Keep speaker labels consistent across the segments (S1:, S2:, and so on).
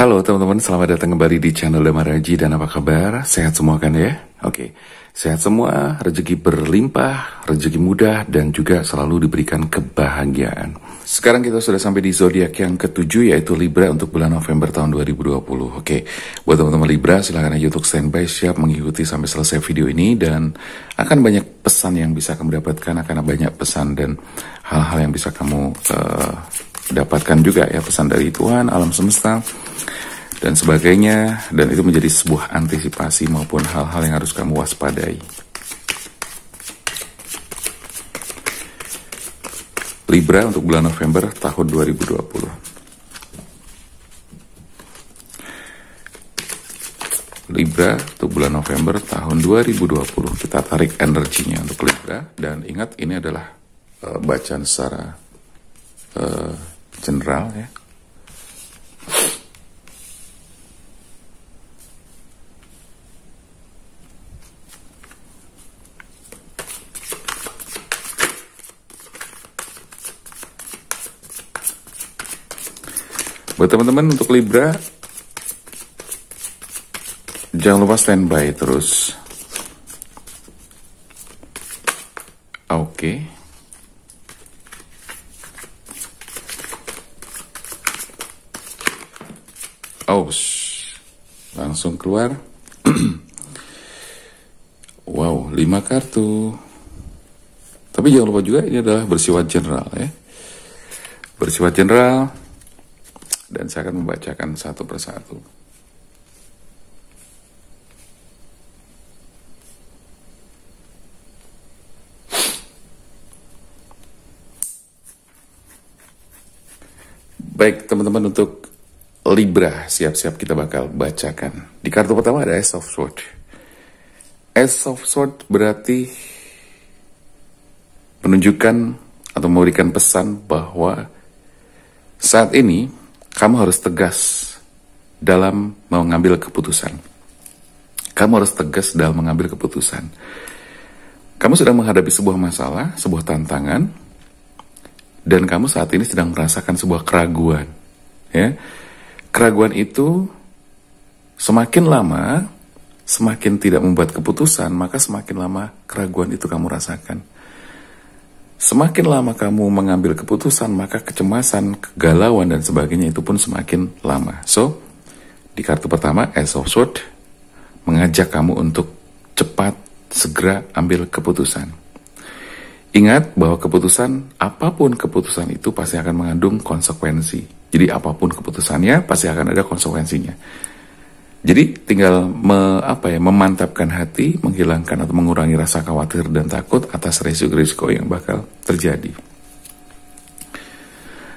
S1: Halo teman-teman, selamat datang kembali di channel Damar Haji. Dan apa kabar? Sehat semua kan ya? Oke, sehat semua, rezeki berlimpah, rezeki mudah, dan juga selalu diberikan kebahagiaan. Sekarang kita sudah sampai di zodiak yang ketujuh, yaitu Libra untuk bulan November tahun 2020. Oke, buat teman-teman Libra, silahkan aja untuk standby, siap mengikuti sampai selesai video ini. Dan akan banyak pesan yang bisa kamu dapatkan, akan banyak pesan dan hal-hal yang bisa kamu dapatkan juga ya, pesan dari Tuhan, alam semesta, dan sebagainya. Dan itu menjadi sebuah antisipasi maupun hal-hal yang harus kamu waspadai. Libra untuk bulan November tahun 2020. Libra untuk bulan November tahun 2020. Kita tarik energinya untuk Libra. Dan ingat, ini adalah bacaan secara general ya. Buat teman-teman untuk Libra, jangan lupa standby terus. Oke. Langsung keluar. Wow, 5 kartu. Tapi jangan lupa juga ini adalah bersifat general ya. Bersifat general. Dan saya akan membacakan satu persatu. Baik teman-teman, untuk Libra, siap-siap kita bakal bacakan. Di kartu pertama ada Ace of Swords. Ace of Swords berarti menunjukkan atau memberikan pesan bahwa saat ini kamu harus tegas dalam mengambil keputusan. Kamu harus tegas dalam mengambil keputusan. Kamu sedang menghadapi sebuah masalah, sebuah tantangan, dan kamu saat ini sedang merasakan sebuah keraguan. Ya, keraguan itu semakin lama, semakin tidak membuat keputusan, maka semakin lama keraguan itu kamu rasakan. Semakin lama kamu mengambil keputusan, maka kecemasan, kegalauan, dan sebagainya itu pun semakin lama. So, di kartu pertama, Ace of Swords, mengajak kamu untuk cepat, segera ambil keputusan. Ingat bahwa keputusan, apapun keputusan itu pasti akan mengandung konsekuensi. Jadi apapun keputusannya, pasti akan ada konsekuensinya. Jadi tinggal memantapkan hati, menghilangkan atau mengurangi rasa khawatir dan takut atas risiko-risiko yang bakal terjadi.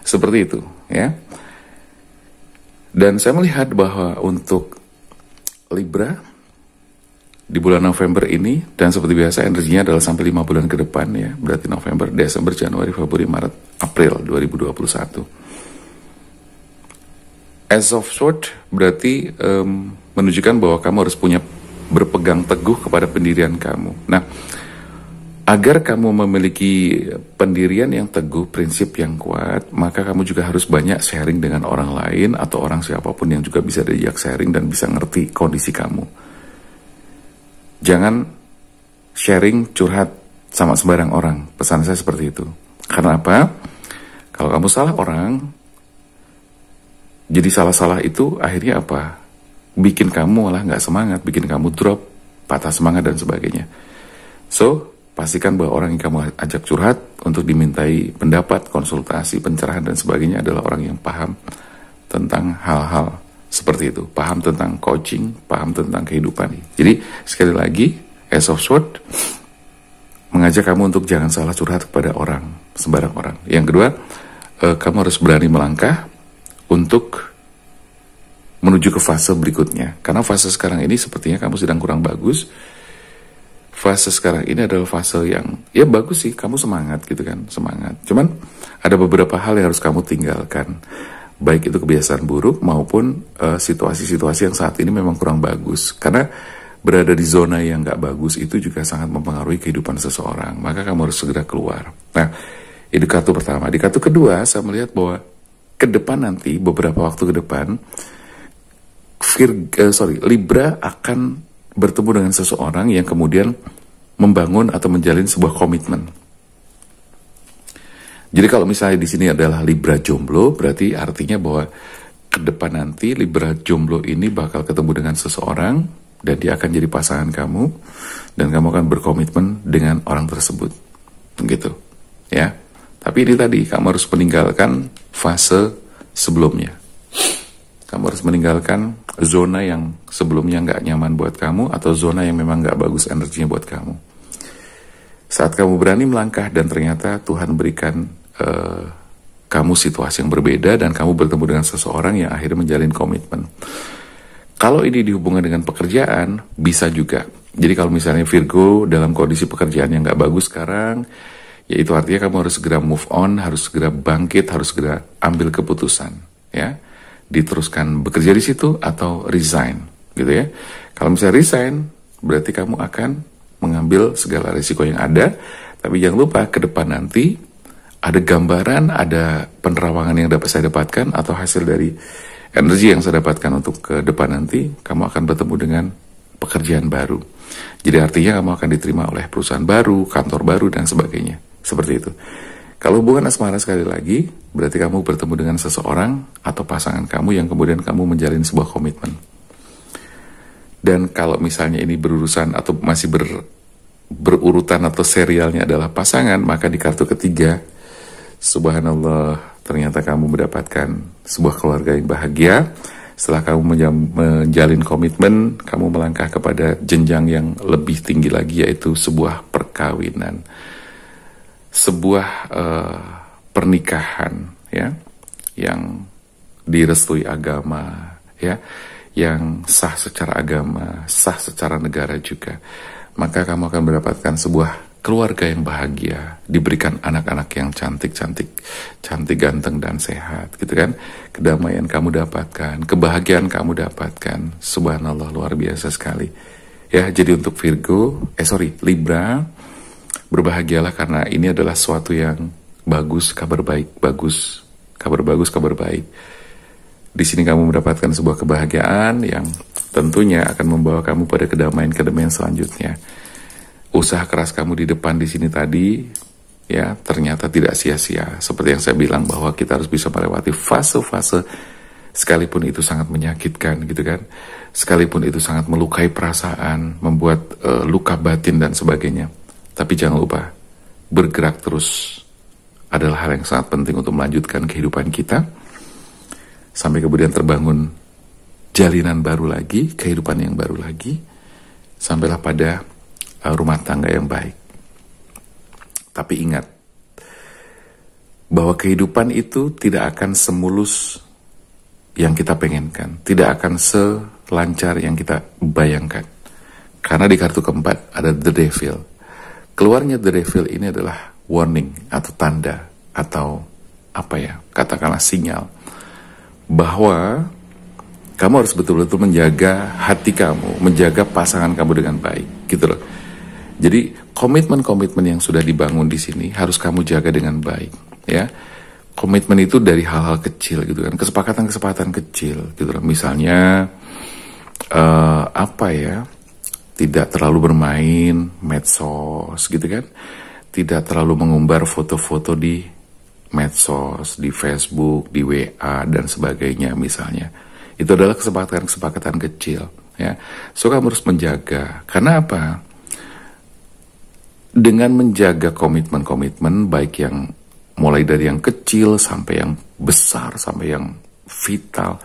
S1: Seperti itu, ya. Dan saya melihat bahwa untuk Libra di bulan November ini, dan seperti biasa energinya adalah sampai 5 bulan ke depan ya. Berarti November, Desember, Januari, Februari, Maret, April 2021. Ace of Swords berarti menunjukkan bahwa kamu harus berpegang teguh kepada pendirian kamu. Nah, agar kamu memiliki pendirian yang teguh, prinsip yang kuat, maka kamu juga harus banyak sharing dengan orang lain atau orang siapapun yang juga bisa diajak sharing dan bisa ngerti kondisi kamu. Jangan sharing curhat sama sembarang orang. Pesan saya seperti itu. Karena apa? Kalau kamu salah orang, jadi salah-salah itu akhirnya apa? Bikin kamu malah nggak semangat, bikin kamu drop, patah semangat dan sebagainya. So, pastikan bahwa orang yang kamu ajak curhat untuk dimintai pendapat, konsultasi, pencerahan dan sebagainya adalah orang yang paham tentang hal-hal seperti itu. Paham tentang coaching, paham tentang kehidupan. Jadi, sekali lagi, Ace of Swords mengajak kamu untuk jangan salah curhat kepada orang, sembarang orang. Yang kedua, kamu harus berani melangkah untuk menuju ke fase berikutnya. Karena fase sekarang ini sepertinya kamu sedang kurang bagus. Fase sekarang ini adalah fase yang, ya bagus sih, kamu semangat gitu kan, semangat. Cuman ada beberapa hal yang harus kamu tinggalkan. Baik itu kebiasaan buruk maupun situasi-situasi yang saat ini memang kurang bagus. Karena berada di zona yang gak bagus itu juga sangat mempengaruhi kehidupan seseorang. Maka kamu harus segera keluar. Nah, itu kartu pertama. Di kartu kedua, saya melihat bahwa ke depan nanti, beberapa waktu ke depan, Libra akan bertemu dengan seseorang yang kemudian membangun atau menjalin sebuah komitmen. Jadi kalau misalnya di sini adalah Libra jomblo, berarti artinya bahwa ke depan nanti Libra jomblo ini bakal ketemu dengan seseorang dan dia akan jadi pasangan kamu dan kamu akan berkomitmen dengan orang tersebut. Gitu. Ya. Tapi ini tadi kamu harus meninggalkan fase sebelumnya. Kamu harus meninggalkan zona yang sebelumnya nggak nyaman buat kamu atau zona yang memang nggak bagus energinya buat kamu. Saat kamu berani melangkah dan ternyata Tuhan berikan kamu situasi yang berbeda dan kamu bertemu dengan seseorang yang akhirnya menjalin komitmen. Kalau ini dihubungkan dengan pekerjaan, bisa juga. Jadi kalau misalnya Virgo dalam kondisi pekerjaan yang nggak bagus sekarang, yaitu artinya kamu harus segera move on, harus segera bangkit, harus segera ambil keputusan, ya, diteruskan bekerja di situ atau resign, gitu ya. Kalau misalnya resign, berarti kamu akan mengambil segala risiko yang ada, tapi jangan lupa ke depan nanti ada gambaran, ada penerawangan yang dapat saya dapatkan atau hasil dari energi yang saya dapatkan untuk ke depan nanti, kamu akan bertemu dengan pekerjaan baru. Jadi artinya kamu akan diterima oleh perusahaan baru, kantor baru, dan sebagainya. Seperti itu. Kalau hubungan asmara sekali lagi, berarti kamu bertemu dengan seseorang atau pasangan kamu yang kemudian kamu menjalin sebuah komitmen. Dan kalau misalnya ini berurusan atau masih berurutan atau serialnya adalah pasangan, maka di kartu ketiga, subhanallah, ternyata kamu mendapatkan sebuah keluarga yang bahagia. Setelah kamu menjalin komitmen, kamu melangkah kepada jenjang yang lebih tinggi lagi, yaitu sebuah perkawinan. Sebuah pernikahan, ya, yang direstui agama, ya, yang sah secara agama, sah secara negara juga. Maka kamu akan mendapatkan sebuah keluarga yang bahagia, diberikan anak-anak yang cantik, ganteng dan sehat, gitu kan? Kedamaian kamu dapatkan, kebahagiaan kamu dapatkan. Subhanallah, luar biasa sekali. Ya, jadi untuk Libra, berbahagialah karena ini adalah suatu yang bagus, kabar baik. Di sini kamu mendapatkan sebuah kebahagiaan yang tentunya akan membawa kamu pada kedamaian selanjutnya. Usaha keras kamu di depan di sini tadi, ya, ternyata tidak sia-sia. Seperti yang saya bilang bahwa kita harus bisa melewati fase-fase, sekalipun itu sangat menyakitkan, gitu kan? Sekalipun itu sangat melukai perasaan, membuat luka batin dan sebagainya. Tapi jangan lupa, bergerak terus adalah hal yang sangat penting untuk melanjutkan kehidupan kita. Sampai kemudian terbangun jalinan baru lagi, kehidupan yang baru lagi. Sampailah pada rumah tangga yang baik. Tapi ingat, bahwa kehidupan itu tidak akan semulus yang kita pengenkan. Tidak akan selancar yang kita bayangkan. Karena di kartu keempat ada The Devil. Keluarnya The Devil ini adalah warning atau tanda atau katakanlah sinyal bahwa kamu harus betul-betul menjaga hati kamu, menjaga pasangan kamu dengan baik, gitu loh. Jadi komitmen-komitmen yang sudah dibangun di sini harus kamu jaga dengan baik, ya. Komitmen itu dari hal-hal kecil, gitu kan, kesepakatan-kesepakatan kecil, gitu loh. Misalnya tidak terlalu bermain medsos, gitu kan. Tidak terlalu mengumbar foto-foto di medsos, di Facebook, di WA, dan sebagainya misalnya. Itu adalah kesepakatan-kesepakatan kecil, ya. So, kamu harus menjaga. Karena apa? Dengan menjaga komitmen-komitmen, baik yang mulai dari yang kecil sampai yang besar, sampai yang vital,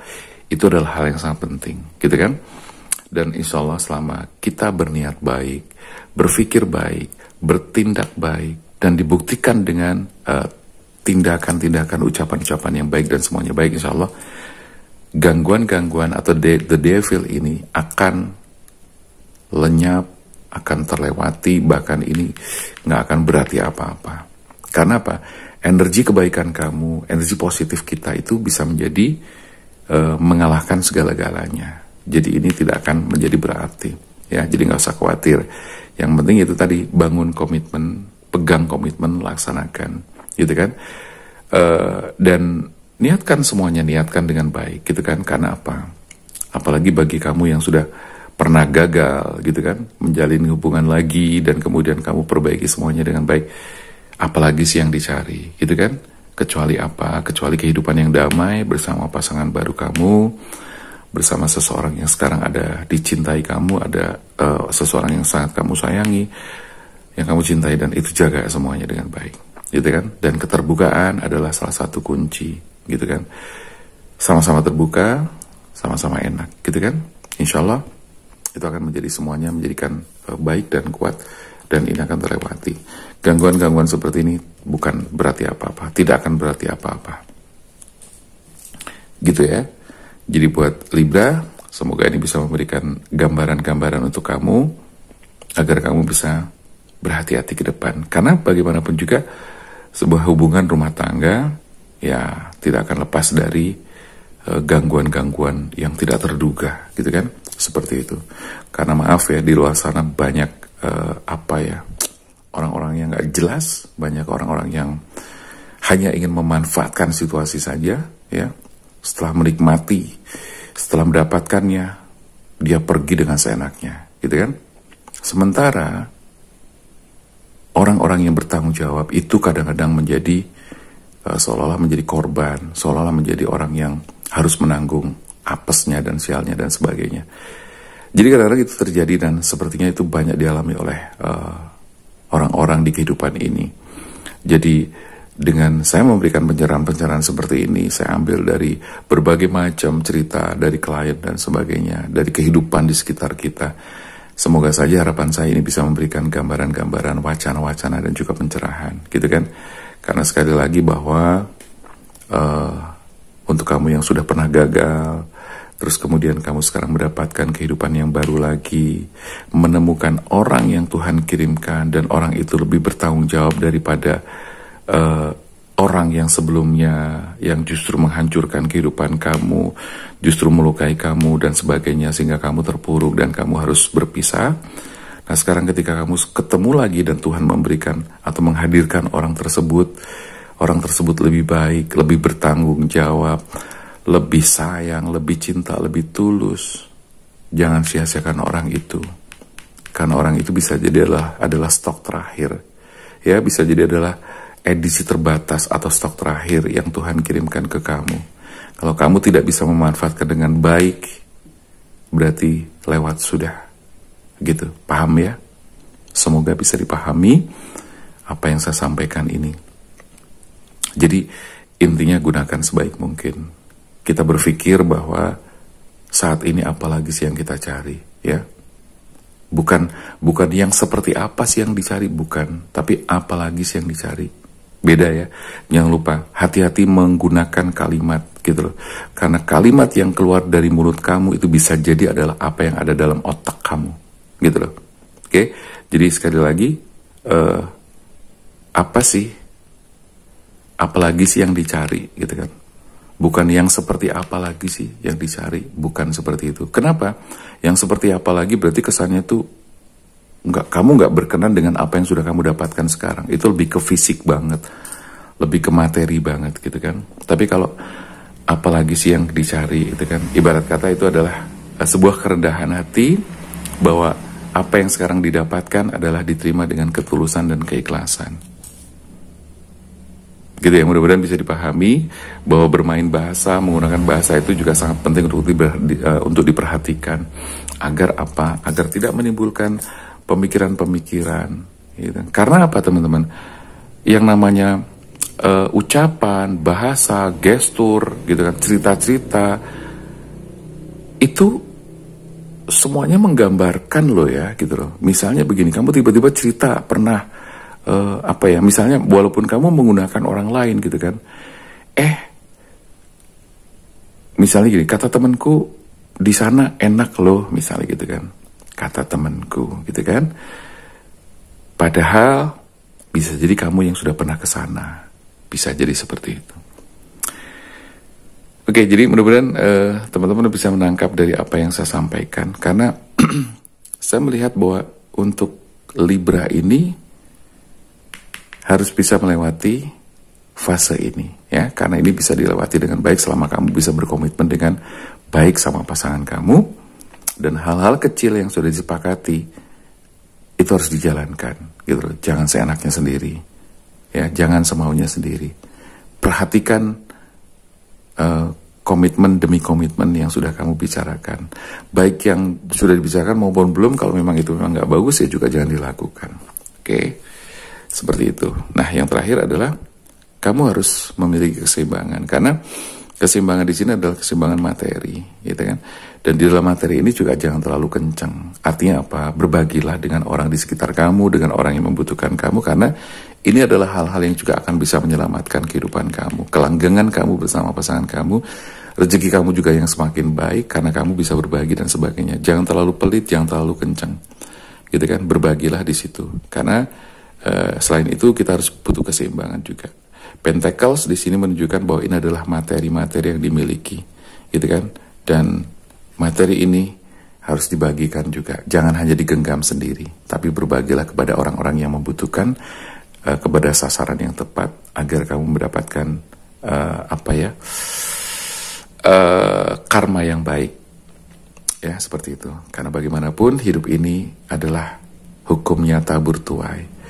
S1: itu adalah hal yang sangat penting, gitu kan? Dan insya Allah selama kita berniat baik, berpikir baik, bertindak baik, dan dibuktikan dengan tindakan-tindakan, ucapan-ucapan yang baik dan semuanya baik, insya Allah gangguan-gangguan atau the devil ini akan lenyap, akan terlewati, bahkan ini nggak akan berarti apa-apa. Karena apa? Energi kebaikan kamu, energi positif kita itu bisa menjadi mengalahkan segala-galanya. Jadi ini tidak akan menjadi berarti, ya. Jadi nggak usah khawatir. Yang penting itu tadi, bangun komitmen, pegang komitmen, laksanakan, gitu kan? Dan niatkan semuanya, niatkan dengan baik, gitu kan? Karena apa? Apalagi bagi kamu yang sudah pernah gagal gitu kan, menjalin hubungan lagi dan kemudian kamu perbaiki semuanya dengan baik. Apalagi sih yang dicari gitu kan? Kecuali apa? Kecuali kehidupan yang damai bersama pasangan baru kamu, bersama seseorang yang sekarang ada dicintai kamu, ada seseorang yang sangat kamu sayangi, yang kamu cintai, dan itu jaga semuanya dengan baik gitu kan. Dan keterbukaan adalah salah satu kunci gitu kan. Sama-sama terbuka, sama-sama enak gitu kan. Insya Allah itu akan menjadi semuanya menjadikan baik dan kuat, dan ini akan terlewati. Gangguan-gangguan seperti ini bukan berarti apa-apa, tidak akan berarti apa-apa gitu ya. Jadi buat Libra, semoga ini bisa memberikan gambaran-gambaran untuk kamu agar kamu bisa berhati-hati ke depan. Karena bagaimanapun juga sebuah hubungan rumah tangga ya tidak akan lepas dari gangguan-gangguan yang tidak terduga gitu kan, seperti itu. Karena maaf ya, di luar sana banyak orang-orang yang gak jelas, banyak orang-orang yang hanya ingin memanfaatkan situasi saja ya. Setelah menikmati, setelah mendapatkannya, dia pergi dengan seenaknya gitu kan. Sementara orang-orang yang bertanggung jawab itu kadang-kadang menjadi seolah-olah menjadi korban, seolah-olah menjadi orang yang harus menanggung apesnya dan sialnya dan sebagainya. Jadi kadang-kadang itu terjadi, dan sepertinya itu banyak dialami oleh orang-orang di kehidupan ini. Jadi dengan saya memberikan pencerahan-pencerahan seperti ini, saya ambil dari berbagai macam cerita dari klien dan sebagainya, dari kehidupan di sekitar kita. Semoga saja harapan saya ini bisa memberikan gambaran-gambaran, wacana-wacana, dan juga pencerahan gitu kan. Karena sekali lagi bahwa untuk kamu yang sudah pernah gagal, terus kemudian kamu sekarang mendapatkan kehidupan yang baru lagi, menemukan orang yang Tuhan kirimkan, dan orang itu lebih bertanggung jawab daripada orang yang sebelumnya, yang justru menghancurkan kehidupan kamu, justru melukai kamu dan sebagainya, sehingga kamu terpuruk dan kamu harus berpisah. Nah sekarang ketika kamu ketemu lagi dan Tuhan memberikan atau menghadirkan orang tersebut lebih baik, lebih bertanggung jawab, lebih sayang, lebih cinta, lebih tulus. Jangan sia-siakan orang itu. Karena orang itu bisa jadi adalah stok terakhir. Ya, bisa jadi adalah edisi terbatas atau stok terakhir yang Tuhan kirimkan ke kamu. Kalau kamu tidak bisa memanfaatkan dengan baik, berarti lewat sudah. Gitu, paham ya? Semoga bisa dipahami apa yang saya sampaikan ini. Jadi intinya gunakan sebaik mungkin. Kita berpikir bahwa saat ini apalagi sih yang kita cari, ya? Bukan yang seperti apa sih yang dicari, bukan, tapi apalagi sih yang dicari. Beda ya. Jangan lupa hati-hati menggunakan kalimat gitu loh. Karena kalimat yang keluar dari mulut kamu itu bisa jadi adalah apa yang ada dalam otak kamu, gitu loh. Oke? Jadi sekali lagi, apa sih? Apalagi sih yang dicari gitu kan. Bukan yang seperti apa lagi sih yang dicari, bukan seperti itu. Kenapa? Yang seperti apa lagi berarti kesannya tuh kamu nggak berkenan dengan apa yang sudah kamu dapatkan sekarang. Itu lebih ke fisik banget, lebih ke materi banget gitu kan. Tapi kalau apalagi sih yang dicari itu kan, ibarat kata itu adalah sebuah kerendahan hati bahwa apa yang sekarang didapatkan adalah diterima dengan ketulusan dan keikhlasan. Gitu ya, mudah-mudahan bisa dipahami bahwa bermain bahasa, menggunakan bahasa itu juga sangat penting untuk diperhatikan. Agar apa? Agar tidak menimbulkan pemikiran-pemikiran gitu. Karena apa teman-teman? Yang namanya ucapan, bahasa, gestur gitu kan, cerita-cerita itu semuanya menggambarkan loh ya gitu loh. Misalnya begini, kamu tiba-tiba cerita pernah misalnya walaupun kamu menggunakan orang lain gitu kan, misalnya gini, kata temanku di sana enak loh, misalnya gitu kan, kata temanku gitu kan, padahal bisa jadi kamu yang sudah pernah ke sana, bisa jadi seperti itu. Oke, jadi mudah-mudahan teman-teman bisa menangkap dari apa yang saya sampaikan, karena saya melihat bahwa untuk Libra ini harus bisa melewati fase ini ya, karena ini bisa dilewati dengan baik selama kamu bisa berkomitmen dengan baik sama pasangan kamu, dan hal-hal kecil yang sudah disepakati itu harus dijalankan, gitu loh. Jangan seenaknya sendiri, ya, jangan semaunya sendiri. Perhatikan komitmen demi komitmen yang sudah kamu bicarakan, baik yang sudah dibicarakan maupun belum. Kalau memang itu memang nggak bagus, ya juga jangan dilakukan. Oke, seperti itu. Nah, yang terakhir adalah kamu harus memiliki keseimbangan, karena keseimbangan di sini adalah keseimbangan materi, gitu kan? Dan di dalam materi ini juga jangan terlalu kencang. Artinya apa? Berbagilah dengan orang di sekitar kamu, dengan orang yang membutuhkan kamu, karena ini adalah hal-hal yang juga akan bisa menyelamatkan kehidupan kamu, kelanggengan kamu bersama pasangan kamu, rezeki kamu juga yang semakin baik karena kamu bisa berbagi dan sebagainya. Jangan terlalu pelit, jangan terlalu kencang, gitu kan? Berbagilah di situ, karena selain itu kita harus butuh keseimbangan juga. Pentacles di sini menunjukkan bahwa ini adalah materi-materi yang dimiliki, gitu kan? Dan materi ini harus dibagikan juga. Jangan hanya digenggam sendiri, tapi berbagilah kepada orang-orang yang membutuhkan, kepada sasaran yang tepat, agar kamu mendapatkan karma yang baik. Ya, seperti itu. Karena bagaimanapun hidup ini adalah hukumnya tabur tuai.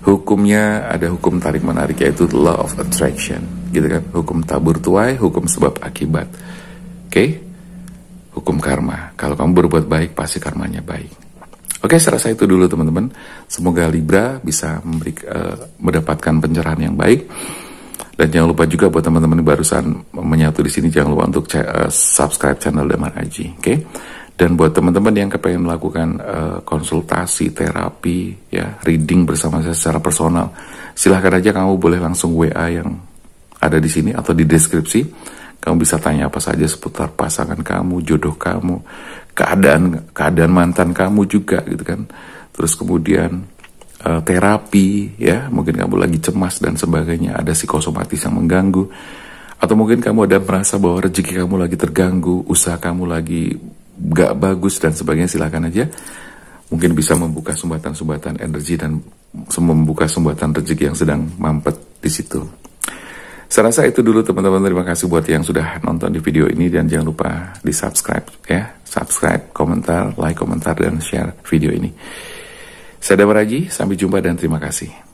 S1: Hukumnya ada hukum tarik menarik, yaitu law of attraction, gitu kan? Hukum tabur tuai, hukum sebab akibat. Oke? Hukum karma. Kalau kamu berbuat baik, pasti karmanya baik. Oke, saya rasa itu dulu teman-teman. Semoga Libra bisa mendapatkan pencerahan yang baik. Dan jangan lupa juga buat teman-teman yang barusan menyatu di sini, jangan lupa untuk subscribe channel Damar Aji. Oke? Dan buat teman-teman yang kepengen melakukan konsultasi, terapi, ya, reading bersama saya secara personal, silahkan aja, kamu boleh langsung WA yang ada di sini atau di deskripsi. Kamu bisa tanya apa saja seputar pasangan kamu, jodoh kamu, keadaan mantan kamu juga, gitu kan. Terus kemudian terapi, ya, mungkin kamu lagi cemas dan sebagainya, ada psikosomatis yang mengganggu, atau mungkin kamu ada merasa bahwa rezeki kamu lagi terganggu, usaha kamu lagi gak bagus dan sebagainya, silakan aja. Mungkin bisa membuka sumbatan-sumbatan energi dan membuka sumbatan rezeki yang sedang mampet di situ. Saya rasa itu dulu teman-teman. Terima kasih buat yang sudah nonton di video ini, dan jangan lupa di subscribe, ya, subscribe, komentar, like, komentar, dan share video ini. Saya Damar Aji, sampai jumpa dan terima kasih.